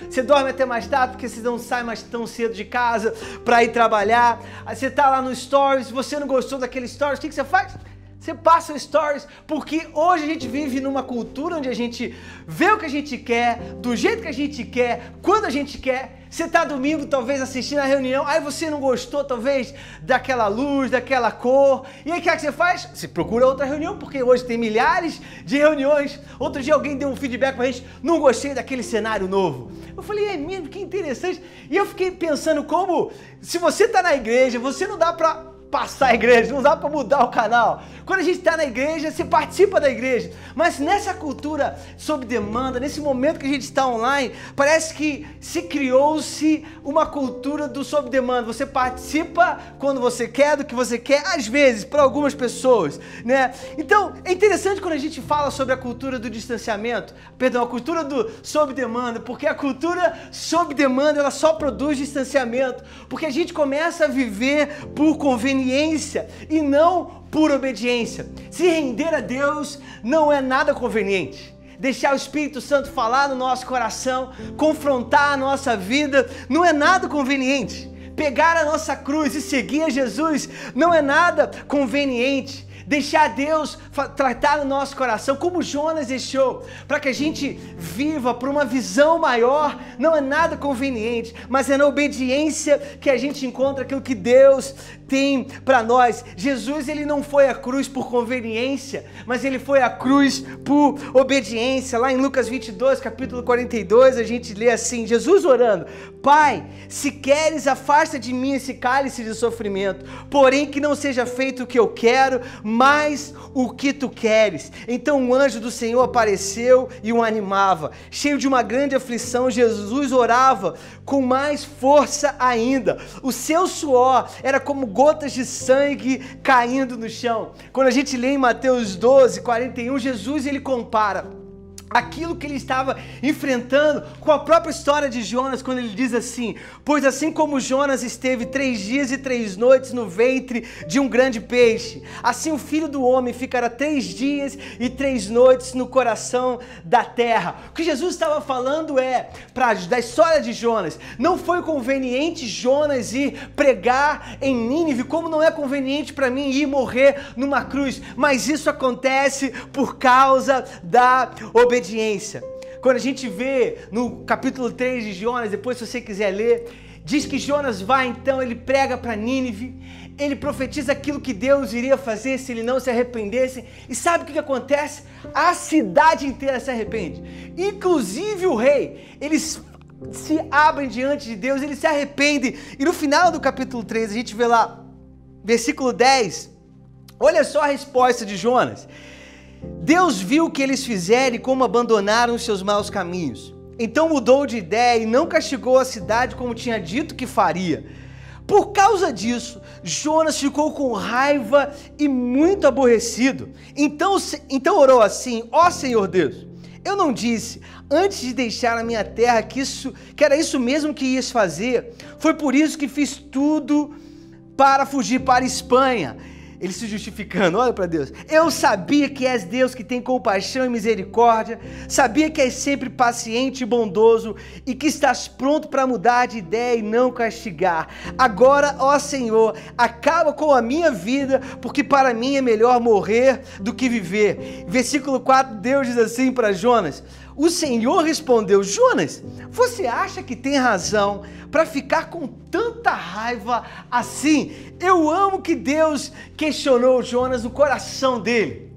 você dorme até mais tarde porque você não sai mais tão cedo de casa para ir trabalhar. Aí você está lá no Stories, você não gostou daquele Stories, o que você faz? Você passa stories, porque hoje a gente vive numa cultura onde a gente vê o que a gente quer, do jeito que a gente quer, quando a gente quer. Você está domingo talvez assistindo a reunião, aí você não gostou talvez daquela luz, daquela cor, e aí o que é que você faz? Você procura outra reunião, porque hoje tem milhares de reuniões. Outro dia alguém deu um feedback pra gente: não gostei daquele cenário novo. Eu falei: é mesmo, que interessante. E eu fiquei pensando como, se você está na igreja, você não dá pra passar a igreja, não dá para mudar o canal. Quando a gente está na igreja, você participa da igreja. Mas nessa cultura sob demanda, nesse momento que a gente está online, parece que se criou-se uma cultura do sob demanda. Você participa quando você quer, do que você quer, às vezes, para algumas pessoas, né? Então, é interessante quando a gente fala sobre a cultura do distanciamento, a cultura do sob demanda, porque a cultura sob demanda, ela só produz distanciamento, porque a gente começa a viver por conveniência e não por obediência. Se render a Deus não é nada conveniente. Deixar o Espírito Santo falar no nosso coração, confrontar a nossa vida, não é nada conveniente. Pegar a nossa cruz e seguir a Jesus não é nada conveniente. Deixar Deus tratar no nosso coração como Jonas deixou, para que a gente viva por uma visão maior, não é nada conveniente, mas é na obediência que a gente encontra aquilo que Deus tem para nós. Jesus, ele não foi à cruz por conveniência, mas ele foi à cruz por obediência. Lá em Lucas 22, capítulo 42, a gente lê assim, Jesus orando: Pai, se queres, afasta de mim esse cálice de sofrimento, porém que não seja feito o que eu quero, mas o que tu queres. Então um anjo do Senhor apareceu e o animava. Cheio de uma grande aflição, Jesus orava com mais força ainda. O seu suor era como gotas de sangue caindo no chão. Quando a gente lê em Mateus 12, 41, Jesus ele compara aquilo que ele estava enfrentando com a própria história de Jonas, quando ele diz assim: pois assim como Jonas esteve 3 dias e 3 noites no ventre de um grande peixe, assim o Filho do Homem ficará 3 dias e 3 noites no coração da terra. O que Jesus estava falando da história de Jonas, não foi conveniente Jonas ir pregar em Nínive, como não é conveniente para mim ir morrer numa cruz, mas isso acontece por causa da obediência. Quando a gente vê no capítulo 3 de Jonas, depois se você quiser ler, diz que Jonas vai, então ele prega para Nínive, ele profetiza aquilo que Deus iria fazer se ele não se arrependesse, e sabe o que acontece? A cidade inteira se arrepende, inclusive o rei. Eles se abrem diante de Deus, eles se arrependem, e no final do capítulo 3 a gente vê lá, versículo 10, olha só a resposta de Jonas. Deus viu o que eles fizeram e como abandonaram os seus maus caminhos. Então mudou de ideia e não castigou a cidade como tinha dito que faria. Por causa disso, Jonas ficou com raiva e muito aborrecido. Então orou assim: ó Senhor Deus, eu não disse antes de deixar a minha terra que era isso mesmo que ias fazer? Foi por isso que fiz tudo para fugir para a Espanha. Ele se justificando, olha para Deus. Eu sabia que és Deus que tem compaixão e misericórdia, sabia que és sempre paciente e bondoso e que estás pronto para mudar de ideia e não castigar. Agora, ó Senhor, acaba com a minha vida, porque para mim é melhor morrer do que viver. Versículo 4, Deus diz assim para Jonas: o Senhor respondeu: Jonas, você acha que tem razão para ficar com tanta raiva assim? Eu amo que Deus questionou Jonas no coração dele.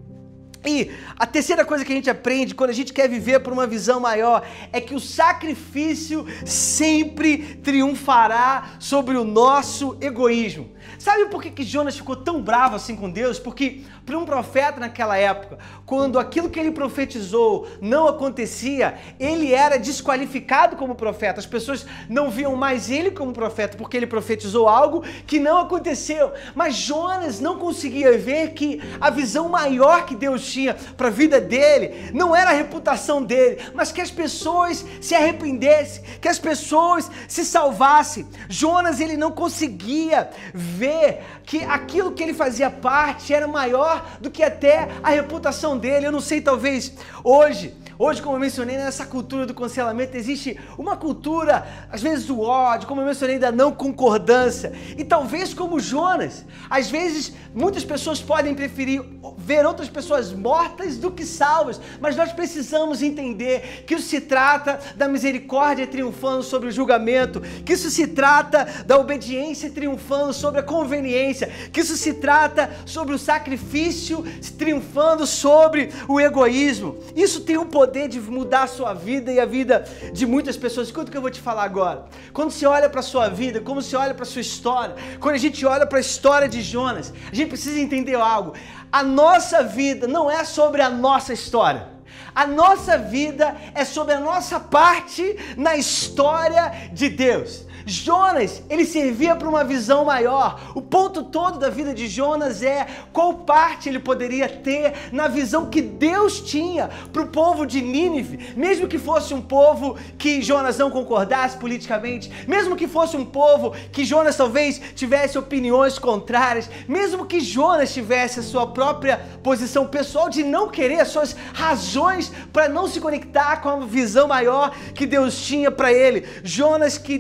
E a terceira coisa que a gente aprende quando a gente quer viver por uma visão maior é que o sacrifício sempre triunfará sobre o nosso egoísmo. Sabe por que Jonas ficou tão bravo assim com Deus? Porque para um profeta naquela época, quando aquilo que ele profetizou não acontecia, ele era desqualificado como profeta. As pessoas não viam mais ele como profeta porque ele profetizou algo que não aconteceu. Mas Jonas não conseguia ver que a visão maior que Deus tinha para a vida dele não era a reputação dele, mas que as pessoas se arrependessem, que as pessoas se salvassem. Jonas, ele não conseguia ver que aquilo que ele fazia parte era maior do que até a reputação dele. Eu não sei, talvez hoje, como eu mencionei, nessa cultura do cancelamento, existe uma cultura, às vezes, do ódio, como eu mencionei, da não concordância. E talvez como Jonas, às vezes, muitas pessoas podem preferir ver outras pessoas mortas do que salvas, mas nós precisamos entender que isso se trata da misericórdia triunfando sobre o julgamento, que isso se trata da obediência triunfando sobre a conveniência, que isso se trata sobre o sacrifício triunfando sobre o egoísmo. Isso tem um poder de mudar a sua vida e a vida de muitas pessoas. Escuta o que eu vou te falar agora. Quando você olha para a sua vida, como você olha para a sua história, quando a gente olha para a história de Jonas, a gente precisa entender algo. A nossa vida não é sobre a nossa história. A nossa vida é sobre a nossa parte na história de Deus. Jonas, ele servia para uma visão maior. O ponto todo da vida de Jonas é qual parte ele poderia ter na visão que Deus tinha para o povo de Nínive, mesmo que fosse um povo que Jonas não concordasse politicamente, mesmo que fosse um povo que Jonas talvez tivesse opiniões contrárias, mesmo que Jonas tivesse a sua própria posição pessoal de não querer, as suas razões para não se conectar com a visão maior que Deus tinha para ele.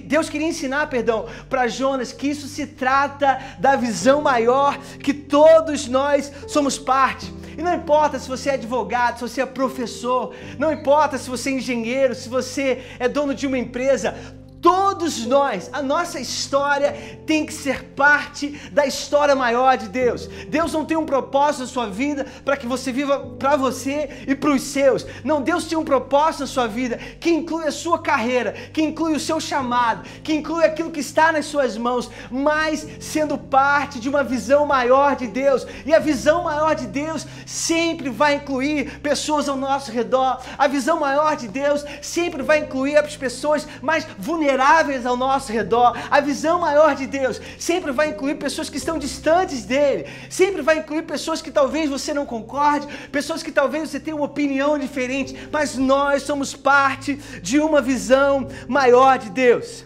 Deus queria ensinar para Jonas que isso se trata da visão maior, que todos nós somos parte. E não importa se você é advogado, se você é professor, não importa se você é engenheiro, se você é dono de uma empresa, todos nós, a nossa história tem que ser parte da história maior de Deus. Deus não tem um propósito na sua vida para que você viva para você e para os seus. Não, Deus tem um propósito na sua vida que inclui a sua carreira, que inclui o seu chamado, que inclui aquilo que está nas suas mãos, mas sendo parte de uma visão maior de Deus. E a visão maior de Deus sempre vai incluir pessoas ao nosso redor. A visão maior de Deus sempre vai incluir as pessoas mais vulneráveis vulneráveis ao nosso redor. A visão maior de Deus sempre vai incluir pessoas que estão distantes dele, sempre vai incluir pessoas que talvez você não concorde, pessoas que talvez você tenha uma opinião diferente, mas nós somos parte de uma visão maior de Deus.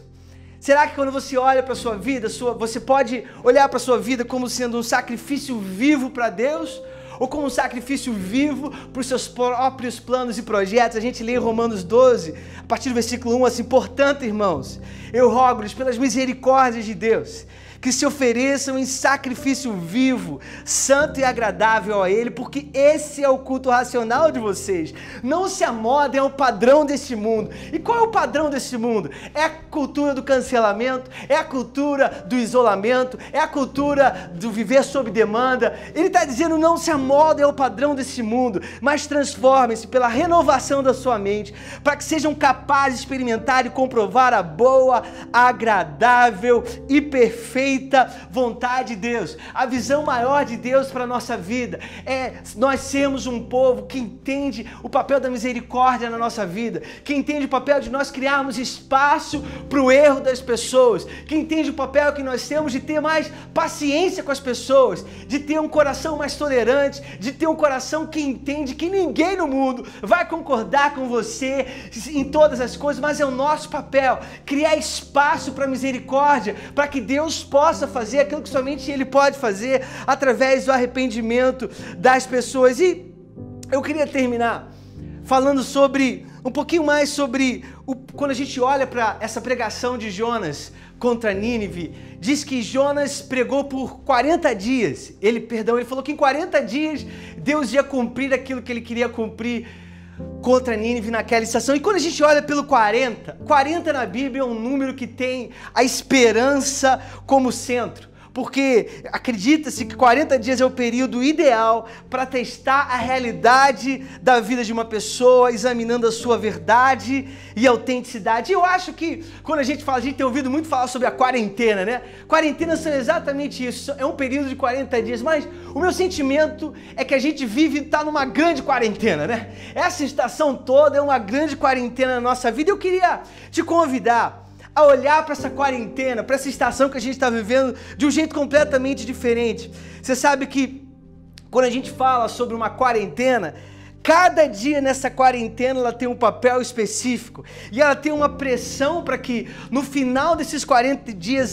Será que quando você olha para a sua vida, você pode olhar para a sua vida como sendo um sacrifício vivo para Deus? Ou como um sacrifício vivo para os seus próprios planos e projetos? A gente lê em Romanos 12, a partir do versículo 1, assim: portanto, irmãos, eu rogo-lhes pelas misericórdias de Deus, que se ofereçam em sacrifício vivo, santo e agradável a Ele, porque esse é o culto racional de vocês. Não se amodem ao padrão deste mundo. E qual é o padrão deste mundo? É a cultura do cancelamento, é a cultura do isolamento, é a cultura do viver sob demanda. Ele está dizendo: não se amodem ao padrão deste mundo, mas transformem-se pela renovação da sua mente, para que sejam capazes de experimentar e comprovar a boa, agradável e perfeita vontade de Deus. A visão maior de Deus para a nossa vida é nós sermos um povo que entende o papel da misericórdia na nossa vida, que entende o papel de nós criarmos espaço para o erro das pessoas, que entende o papel que nós temos de ter mais paciência com as pessoas, de ter um coração mais tolerante, de ter um coração que entende que ninguém no mundo vai concordar com você em todas as coisas, mas é o nosso papel criar espaço para a misericórdia, para que Deus possa fazer aquilo que somente Ele pode fazer através do arrependimento das pessoas. E eu queria terminar falando sobre um pouquinho mais sobre quando a gente olha para essa pregação de Jonas contra Nínive. Diz que Jonas pregou por 40 dias. Ele falou que em 40 dias Deus ia cumprir aquilo que Ele queria cumprir contra Nínive naquela estação. E quando a gente olha pelo 40 na Bíblia é um número que tem a esperança como centro, porque acredita-se que 40 dias é o período ideal para testar a realidade da vida de uma pessoa, examinando a sua verdade e autenticidade. E eu acho que quando a gente tem ouvido muito falar sobre a quarentena, né? Quarentenas são exatamente isso, é um período de 40 dias, mas o meu sentimento é que a gente está numa grande quarentena, né? Essa estação toda é uma grande quarentena na nossa vida. Eu queria te convidar a olhar para essa quarentena, para essa estação que a gente está vivendo de um jeito completamente diferente. Você sabe que quando a gente fala sobre uma quarentena, cada dia nessa quarentena ela tem um papel específico e ela tem uma pressão para que no final desses 40 dias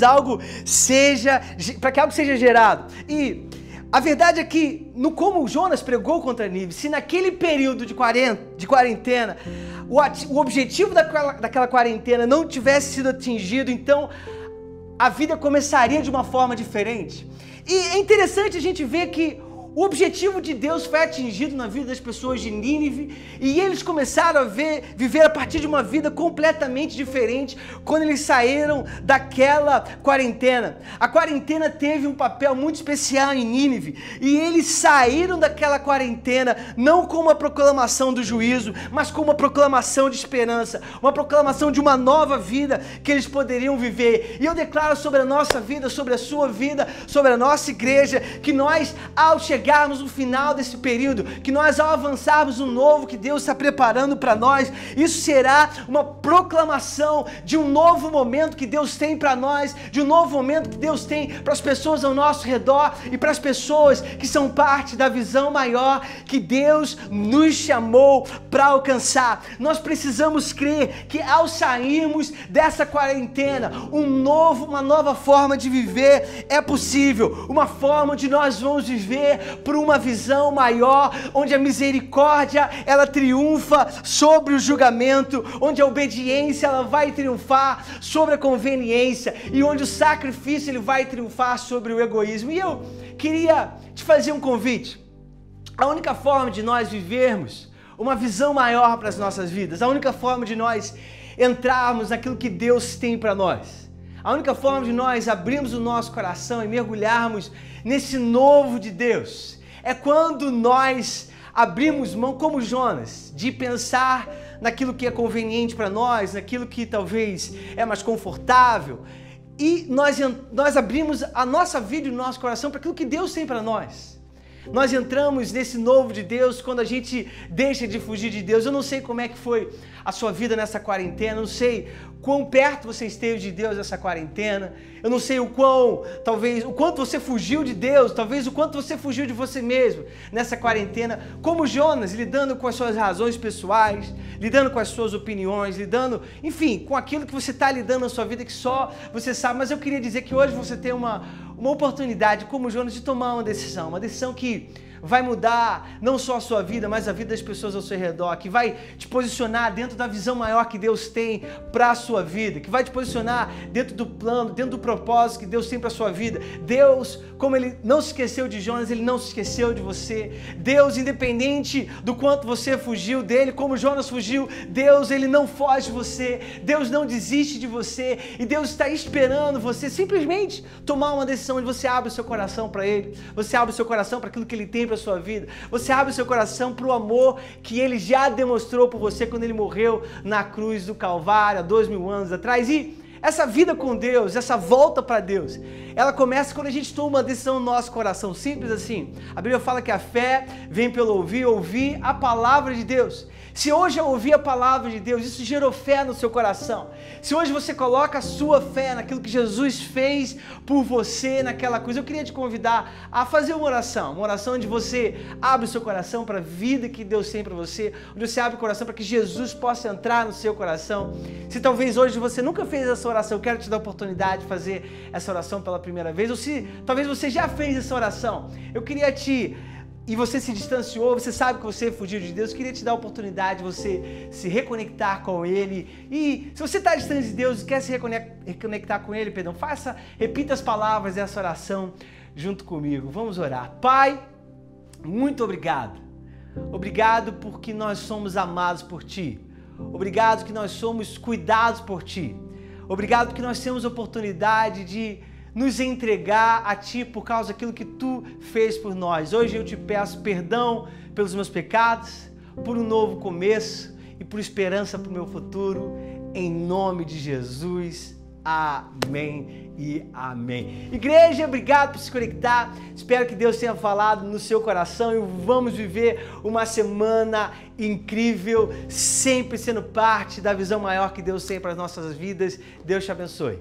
para que algo seja gerado. E a verdade é que, como Jonas pregou contra Nínive, se naquele período de quarentena o objetivo daquela quarentena não tivesse sido atingido, então a vida começaria de uma forma diferente. E é interessante a gente ver que o objetivo de Deus foi atingido na vida das pessoas de Nínive e eles começaram a viver a partir de uma vida completamente diferente quando eles saíram daquela quarentena. A quarentena teve um papel muito especial em Nínive e eles saíram daquela quarentena não com uma proclamação do juízo, mas com uma proclamação de esperança, uma proclamação de uma nova vida que eles poderiam viver. E eu declaro sobre a nossa vida, sobre a sua vida, sobre a nossa igreja, que nós, ao chegarmos no final desse período, que nós ao avançarmos no novo que Deus está preparando para nós, isso será uma proclamação de um novo momento que Deus tem para nós, de um novo momento que Deus tem para as pessoas ao nosso redor e para as pessoas que são parte da visão maior que Deus nos chamou para alcançar. Nós precisamos crer que ao sairmos dessa quarentena, uma nova forma de viver é possível, uma forma onde nós vamos viver por uma visão maior, onde a misericórdia ela triunfa sobre o julgamento, onde a obediência ela vai triunfar sobre a conveniência e onde o sacrifício ele vai triunfar sobre o egoísmo. E eu queria te fazer um convite. A única forma de nós vivermos uma visão maior para as nossas vidas, a única forma de nós entrarmos naquilo que Deus tem para nós, a única forma de nós abrirmos o nosso coração e mergulharmos nesse novo de Deus é quando nós abrimos mão, como Jonas, de pensar naquilo que é conveniente para nós, naquilo que talvez é mais confortável, e nós abrimos a nossa vida e o nosso coração para aquilo que Deus tem para nós. Nós entramos nesse novo de Deus quando a gente deixa de fugir de Deus. Eu não sei como é que foi a sua vida nessa quarentena, eu não sei quão perto você esteve de Deus nessa quarentena, eu não sei o quanto você fugiu de Deus, talvez o quanto você fugiu de você mesmo nessa quarentena, como Jonas, lidando com as suas razões pessoais, lidando com as suas opiniões, lidando, enfim, com aquilo que você está lidando na sua vida que só você sabe. Mas eu queria dizer que hoje você tem uma oportunidade, como Jonas, de tomar uma decisão que vai mudar não só a sua vida, mas a vida das pessoas ao seu redor, que vai te posicionar dentro da visão maior que Deus tem para a sua vida, que vai te posicionar dentro do plano, dentro do propósito que Deus tem para a sua vida. Deus, como Ele não se esqueceu de Jonas, Ele não se esqueceu de você. Deus, independente do quanto você fugiu dele, como Jonas fugiu, Deus, Ele não foge de você, Deus não desiste de você, e Deus está esperando você simplesmente tomar uma decisão onde você abre o seu coração para Ele, você abre o seu coração para aquilo que Ele tem para a sua vida, você abre o seu coração para o amor que Ele já demonstrou por você quando Ele morreu na cruz do Calvário há 2000 anos atrás. E essa vida com Deus, essa volta para Deus, ela começa quando a gente toma uma decisão no nosso coração, simples assim. A Bíblia fala que a fé vem pelo ouvir a palavra de Deus. Se hoje eu ouvir a palavra de Deus, isso gerou fé no seu coração. Se hoje você coloca a sua fé naquilo que Jesus fez por você, naquela coisa, eu queria te convidar a fazer uma oração onde você abre o seu coração para a vida que Deus tem para você, onde você abre o coração para que Jesus possa entrar no seu coração. Se talvez hoje você nunca fez essa oração, eu quero te dar a oportunidade de fazer essa oração pela primeira vez, ou se talvez você já fez essa oração, eu queria e você se distanciou, você sabe que você fugiu de Deus, eu queria te dar a oportunidade de você se reconectar com Ele. E se você está distante de Deus e quer se reconectar com Ele, repita as palavras dessa oração junto comigo. Vamos orar. Pai, muito obrigado. Obrigado porque nós somos amados por Ti. Obrigado que nós somos cuidados por Ti. Obrigado porque nós temos a oportunidade de nos entregar a Ti por causa daquilo que Tu fez por nós. Hoje eu te peço perdão pelos meus pecados, por um novo começo e por esperança para o meu futuro, em nome de Jesus. Amém e amém. Igreja, obrigado por se conectar. Espero que Deus tenha falado no seu coração e vamos viver uma semana incrível, sempre sendo parte da visão maior que Deus tem para as nossas vidas. Deus te abençoe.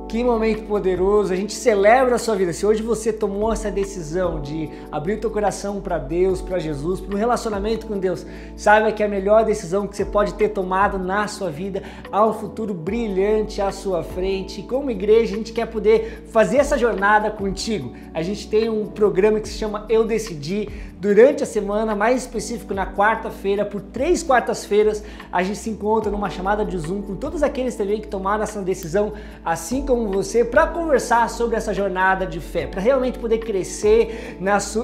Que momento poderoso, a gente celebra a sua vida. Se hoje você tomou essa decisão de abrir o teu coração para Deus, para Jesus, para um relacionamento com Deus, saiba que é a melhor decisão que você pode ter tomado na sua vida. Há um futuro brilhante à sua frente. E como igreja, a gente quer poder fazer essa jornada contigo. A gente tem um programa que se chama Eu Decidi. Durante a semana, mais específico na quarta-feira, por 3 quartas-feiras, a gente se encontra numa chamada de Zoom com todos aqueles também que tomaram essa decisão, assim como você, para conversar sobre essa jornada de fé, para realmente poder crescer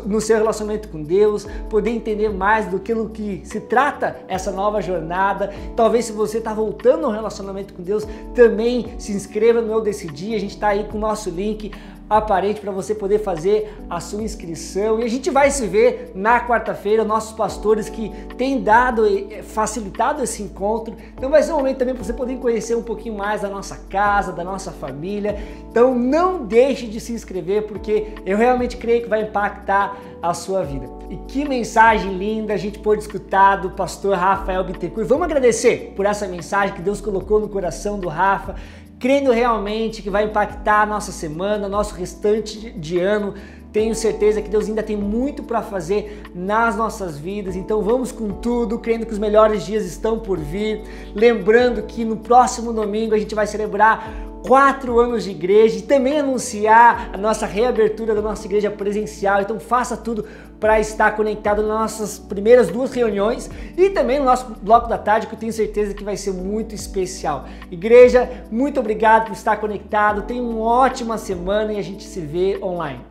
no seu relacionamento com Deus, poder entender mais do que se trata essa nova jornada. Talvez se você está voltando ao relacionamento com Deus, também se inscreva no Eu Decidi. A gente está aí com o nosso link aparente para você poder fazer a sua inscrição, e a gente vai se ver na quarta-feira, nossos pastores que têm facilitado esse encontro. Então vai ser um momento também para você poder conhecer um pouquinho mais da nossa casa, da nossa família. Então não deixe de se inscrever, porque eu realmente creio que vai impactar a sua vida. E que mensagem linda a gente pôde escutar do pastor Rafael Bittencourt. Vamos agradecer por essa mensagem que Deus colocou no coração do Rafa, crendo realmente que vai impactar a nossa semana, nosso restante de ano. Tenho certeza que Deus ainda tem muito para fazer nas nossas vidas, então vamos com tudo, crendo que os melhores dias estão por vir. Lembrando que no próximo domingo a gente vai celebrar 4 anos de igreja e também anunciar a nossa reabertura da nossa igreja presencial. Então faça tudo para estar conectado nas nossas primeiras 2 reuniões e também no nosso bloco da tarde, que eu tenho certeza que vai ser muito especial. Igreja, muito obrigado por estar conectado, tenha uma ótima semana e a gente se vê online.